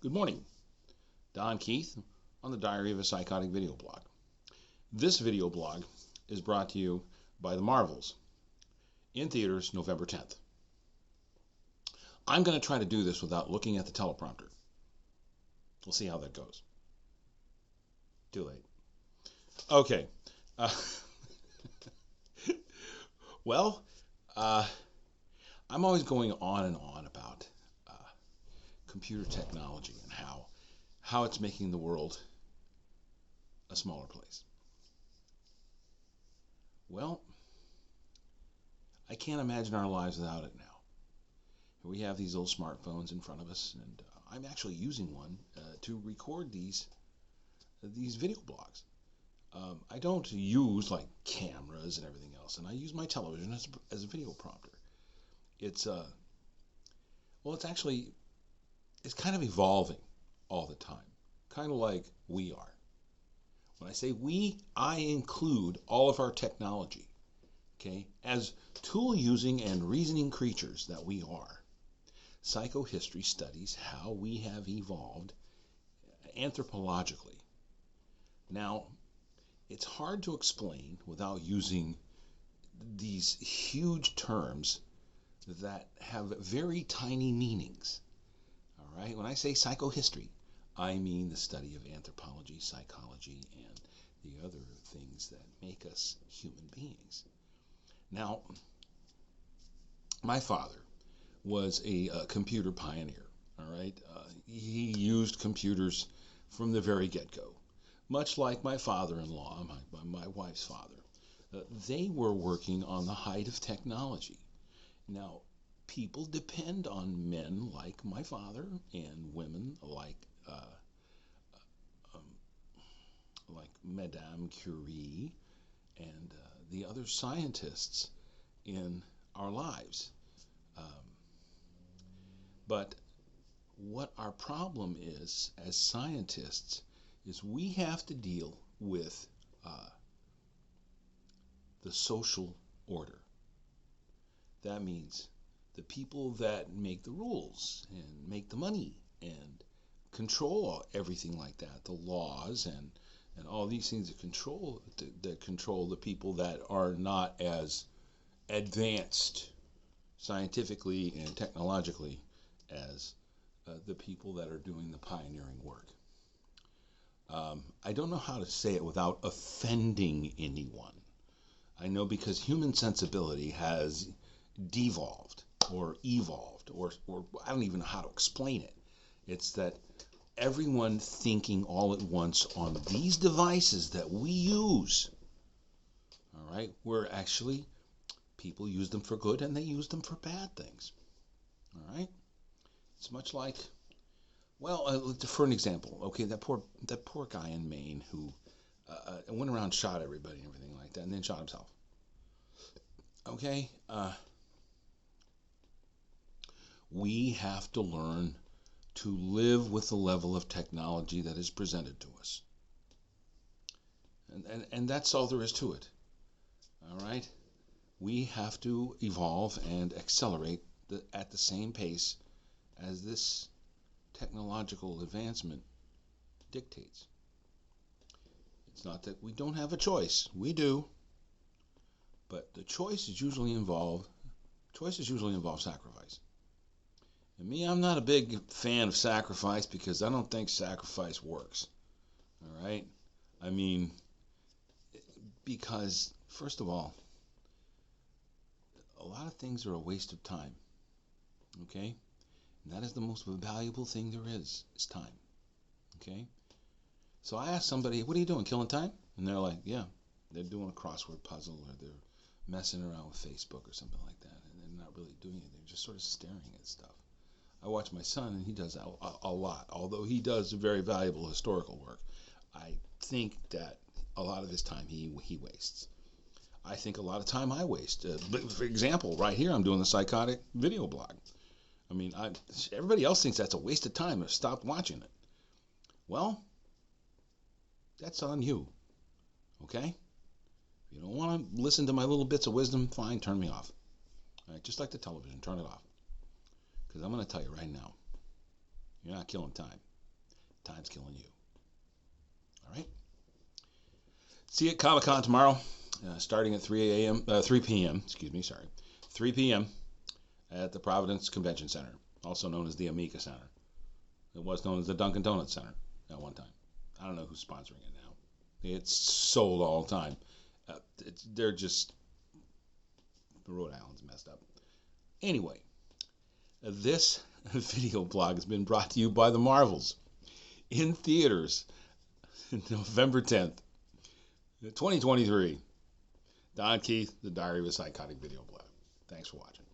Good morning. Don Keith on the Diary of a Psychotic video blog. This video blog is brought to you by The Marvels, in theaters November 10th. I'm going to try to do this without looking at the teleprompter. We'll see how that goes. Too late. Okay. I'm always going on and on about computer technology and how it's making the world a smaller place. Well, I can't imagine our lives without it now. We have these little smartphones in front of us, and I'm actually using one to record these video blogs. I don't use like cameras and everything else, and I use my television as a video prompter. It's kind of evolving all the time, kind of like we are. When I say we, I include all of our technology, okay? As tool-using and reasoning creatures that we are, psychohistory studies how we have evolved anthropologically. Now, it's hard to explain without using these huge terms that have very tiny meanings. All right? When I say psychohistory, I mean the study of anthropology, psychology, and the other things that make us human beings. Now, my father was a computer pioneer. All right? He used computers from the very get-go, much like my father-in-law, my wife's father. They were working on the height of technology. Now, people depend on men like my father and women like Madame Curie and the other scientists in our lives. But what our problem is as scientists is we have to deal with the social order. That means the people that make the rules and make the money and control everything like that, the laws and all these things that control the people that are not as advanced scientifically and technologically as the people that are doing the pioneering work. I don't know how to say it without offending anyone. I know because human sensibility has devolved or evolved, or I don't even know how to explain it. It's that everyone thinking all at once on these devices that we use, all right, where actually people use them for good and they use them for bad things. All right? It's much like, for an example, okay, that poor guy in Maine who went around, shot everybody and everything like that, and then shot himself. Okay? We have to learn to live with the level of technology that is presented to us. And that's all there is to it. All right? We have to evolve and accelerate at the same pace as this technological advancement dictates. It's not that we don't have a choice. We do. But the choices usually involve sacrifice. And me, I'm not a big fan of sacrifice because I don't think sacrifice works. All right? I mean, because, first of all, a lot of things are a waste of time. Okay? And that is the most valuable thing there is time. Okay? So I asked somebody, what are you doing, killing time? And they're like, yeah, they're doing a crossword puzzle or they're messing around with Facebook or something like that. And they're not really doing anything. They're just sort of staring at stuff. I watch my son, and he does a lot. Although he does very valuable historical work, I think that a lot of his time he wastes. I think a lot of time I waste. For example, right here, I'm doing the Psychotic video blog. I mean, everybody else thinks that's a waste of time. I've stopped watching it. Well, that's on you. Okay? If you don't want to listen to my little bits of wisdom, fine, turn me off. All right, just like the television, turn it off. Because I'm going to tell you right now, you're not killing time. Time's killing you. All right. See you at Comic-Con tomorrow, starting at 3 p.m. Excuse me, sorry, 3 p.m. at the Providence Convention Center, also known as the Amica Center. It was known as the Dunkin' Donuts Center at one time. I don't know who's sponsoring it now. It's sold all the time. They're just Rhode Island's messed up. Anyway, this video blog has been brought to you by The Marvels in theaters November 10th, 2023. Don Keith, The Diary of a Psychotic Video Blog. Thanks for watching.